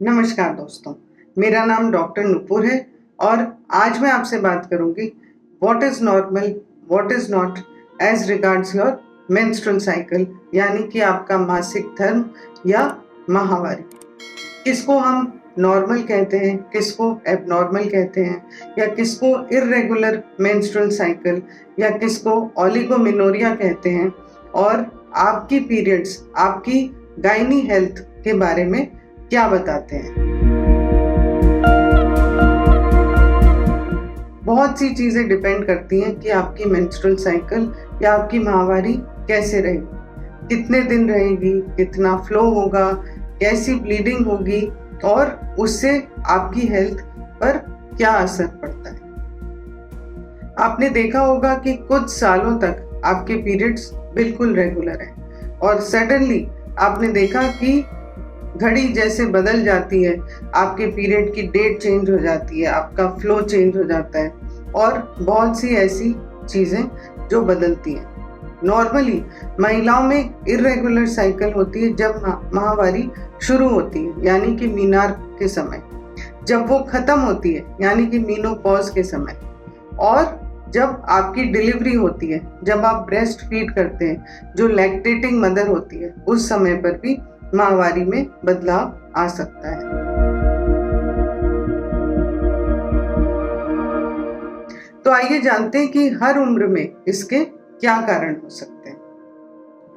नमस्कार दोस्तों, मेरा नाम डॉक्टर नुपुर है और आज मैं आपसे बात करूंगी what is normal, what is not as regards your menstrual cycle, यानी कि आपका मासिक धर्म या माहवारी। किसको हम नॉर्मल कहते हैं, किसको एबनॉर्मल कहते हैं, या किसको इर्रेगुलर मेंस्ट्रुअल साइकिल या किसको ओलिगोमेनोरिया कहते हैं, और आपकी पीरियड्स आपकी गायनी हेल्थ के बारे में क्या बताते हैं। बहुत सी चीज़ें डिपेंड करती हैं कि आपकी मेंस्ट्रुअल साइकिल या आपकी माहवारी कैसे रहेगी, कितने दिन रहेगी, कितना फ्लो होगा, कैसी ब्लीडिंग होगी और उससे आपकी हेल्थ पर क्या असर पड़ता है। आपने देखा होगा कि कुछ सालों तक आपके पीरियड्स बिल्कुल रेगुलर हैं और सडनली आपने देखा कि घड़ी जैसे बदल जाती है, आपके पीरियड की डेट चेंज हो जाती है, आपका फ्लो चेंज हो जाता है और बहुत सी ऐसी चीज़ें जो बदलती हैं। नॉर्मली महिलाओं में इर्रेगुलर साइकिल होती है जब माहवारी शुरू होती है, यानी कि मीनार के समय, जब वो ख़त्म होती है यानी कि मीनोपॉज के समय, और जब आपकी डिलीवरी होती है, जब आप ब्रेस्ट फीड करते हैं, जो लैक्टेटिंग मदर होती है, उस समय पर भी माहवारी में बदलाव आ सकता है। तो आइए जानते हैं कि हर उम्र में इसके क्या कारण हो सकते हैं,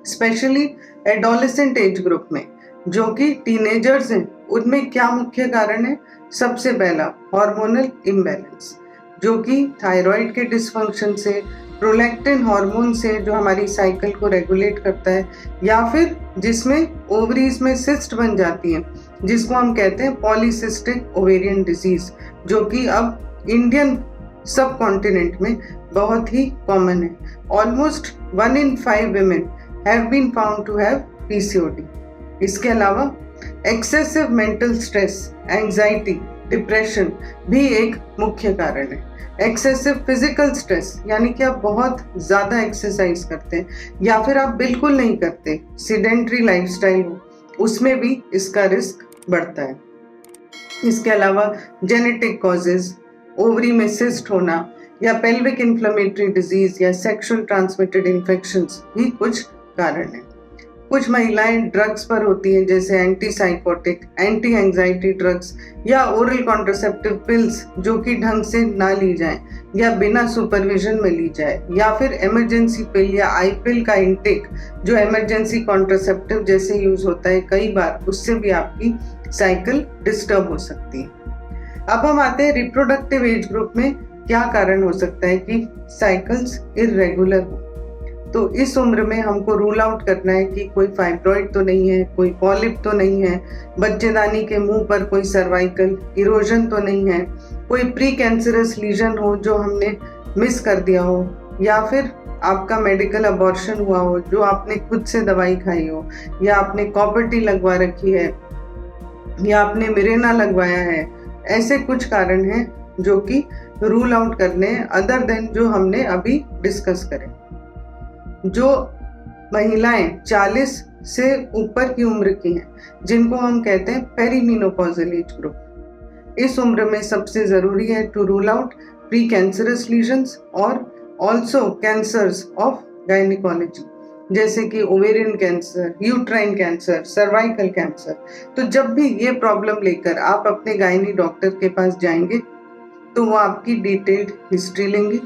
स्पेशली एडोलेसेंट एज ग्रुप में जो कि टीनेजर्स हैं, उनमें क्या मुख्य कारण है। सबसे पहला हार्मोनल इम्बैलेंस, जो कि थायराइड के डिसफंक्शन से, प्रोलैक्टिन हार्मोन से जो हमारी साइकिल को रेगुलेट करता है, या फिर जिसमें ओवरीज में सिस्ट बन जाती हैं, जिसको हम कहते हैं पॉलीसिस्टिक ओवेरियन डिजीज, जो कि अब इंडियन सब कॉन्टिनेंट में बहुत ही कॉमन है। Almost 1 in 5 women have been found to have PCOD। इसके अलावा excessive mental stress, anxiety, depression भी एक मुख्य कारण है। एक्सेसिव फिजिकल स्ट्रेस, यानी कि आप बहुत ज़्यादा एक्सरसाइज करते हैं या फिर आप बिल्कुल नहीं करते, सीडेंट्री लाइफस्टाइल हो, उसमें भी इसका रिस्क बढ़ता है। इसके अलावा जेनेटिक कॉजेज, ओवरी में सिस्ट होना या पेल्विक इन्फ्लेमेटरी डिजीज या सेक्सुअल ट्रांसमिटेड इन्फेक्शंस भी कुछ कारण हैं। कुछ महिलाएं ड्रग्स पर होती हैं, जैसे एंटीसाइकोटिक, एंटी एंजाइटी ड्रग्स या ओरल कॉन्ट्रासेप्टिव पिल्स, जो कि ढंग से ना ली जाएं या बिना सुपरविजन में ली जाए, या फिर इमरजेंसी पिल या आई पिल का इंटेक, जो इमरजेंसी कॉन्ट्रासेप्टिव जैसे यूज होता है कई बार, उससे भी आपकी साइकिल डिस्टर्ब हो सकती है। अब हम आते हैं रिप्रोडक्टिव एज ग्रुप में क्या कारण हो सकता है कि साइकिल्स इर्रेगुलर हो। तो इस उम्र में हमको रूल आउट करना है कि कोई फाइब्रॉइड तो नहीं है, कोई पॉलिप तो नहीं है, बच्चेदानी के मुंह पर कोई सर्वाइकल इरोजन तो नहीं है, कोई प्री कैंसरस लीजन हो जो हमने मिस कर दिया हो, या फिर आपका मेडिकल अबॉर्शन हुआ हो जो आपने खुद से दवाई खाई हो, या आपने कॉपर्टी लगवा रखी है, या आपने मिरेना लगवाया है। ऐसे कुछ कारण हैं जो कि रूल आउट करने हैं, अदर देन जो हमने अभी डिस्कस करें। जो महिलाएं 40 से ऊपर की उम्र की हैं, जिनको हम कहते हैं पेरीमीनोपॉजल एज ग्रुप, इस उम्र में सबसे ज़रूरी है to rule out precancerous lesions और ऑल्सो कैंसर्स ऑफ गायनिकोलॉजी, जैसे कि ovarian cancer, uterine cancer, cervical cancer. तो जब भी ये प्रॉब्लम लेकर आप अपने गायनी डॉक्टर के पास जाएंगे तो वो आपकी डिटेल्ड हिस्ट्री लेंगे,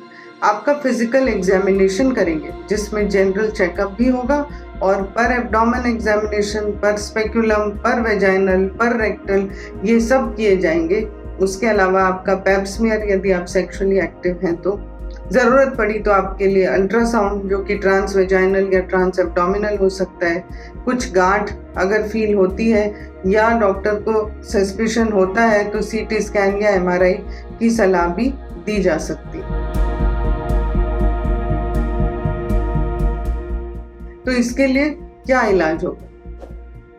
आपका फिजिकल एग्जामिनेशन करेंगे, जिसमें जनरल चेकअप भी होगा और पर एब्डोमेन एग्जामिनेशन, पर स्पेकुलम, पर वेजाइनल, पर रेक्टल, ये सब किए जाएंगे। उसके अलावा आपका पैप स्मीयर, यदि आप सेक्सुअली एक्टिव हैं तो, ज़रूरत पड़ी तो आपके लिए अल्ट्रासाउंड, जो कि ट्रांस वेजाइनल या ट्रांस एब्डोमिनल हो सकता है। कुछ गांठ अगर फील होती है या डॉक्टर को सस्पिशन होता है तो सीटी स्कैन या एमआरआई की सलाह भी दी जा सकती है। तो इसके लिए क्या इलाज होगा?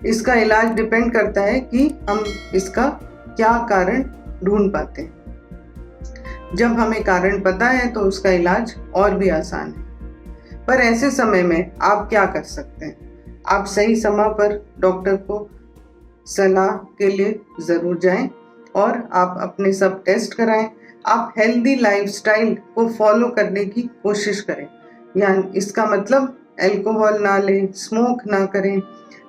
इसका इलाज डिपेंड करता है कि हम इसका क्या कारण ढूंढ पाते हैं। जब हमें कारण पता है तो उसका इलाज और भी आसान है। पर ऐसे समय में आप क्या कर सकते हैं? आप सही समय पर डॉक्टर को सलाह के लिए ज़रूर जाएं और आप अपने सब टेस्ट कराएं। आप हेल्दी लाइफस्टाइल को फॉलो करने की कोशिश करें, यानी इसका मतलब अल्कोहल ना लें, स्मोक ना करें,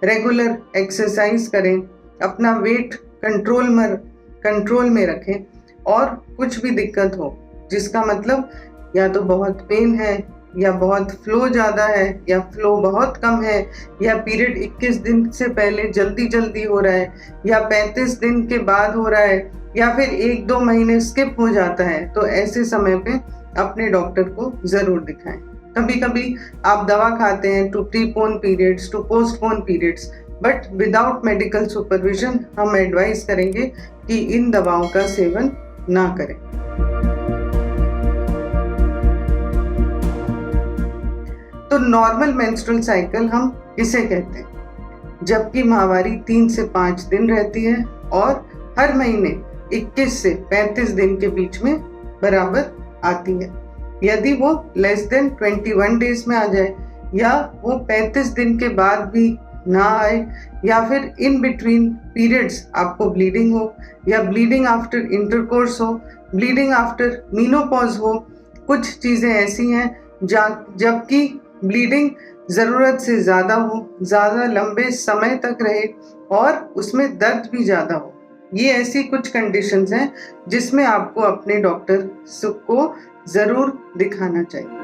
रेगुलर एक्सरसाइज करें, अपना वेट कंट्रोल में रखें। और कुछ भी दिक्कत हो, जिसका मतलब या तो बहुत पेन है, या बहुत फ्लो ज़्यादा है, या फ्लो बहुत कम है, या पीरियड 21 दिन से पहले जल्दी हो रहा है, या 35 दिन के बाद हो रहा है, या फिर 1-2 महीने स्किप हो जाता है, तो ऐसे समय पे अपने डॉक्टर को ज़रूर दिखाएं। कभी कभी आप दवा खाते हैं to prepone periods, to postpone periods, but without medical supervision हम एडवाइस करेंगे कि इन दवाओं का सेवन ना करें। तो नॉर्मल मेंस्ट्रुअल साइकिल हम किसे कहते हैं? जबकि माहवारी 3 से 5 दिन रहती है और हर महीने 21 से 35 दिन के बीच में बराबर आती है। यदि वो लेस देन 21 डेज में आ जाए, या वो 35 दिन के बाद भी ना आए, या फिर इन बिटवीन पीरियड्स आपको ब्लीडिंग हो, या ब्लीडिंग आफ्टर इंटरकोर्स हो, ब्लीडिंग आफ्टर मीनोपॉज हो, कुछ चीज़ें ऐसी हैं जबकि ब्लीडिंग ज़रूरत से ज़्यादा हो, ज़्यादा लंबे समय तक रहे और उसमें दर्द भी ज़्यादा हो, ये ऐसी कुछ कंडीशंस हैं जिसमें आपको अपने डॉक्टर को ज़रूर दिखाना चाहिए।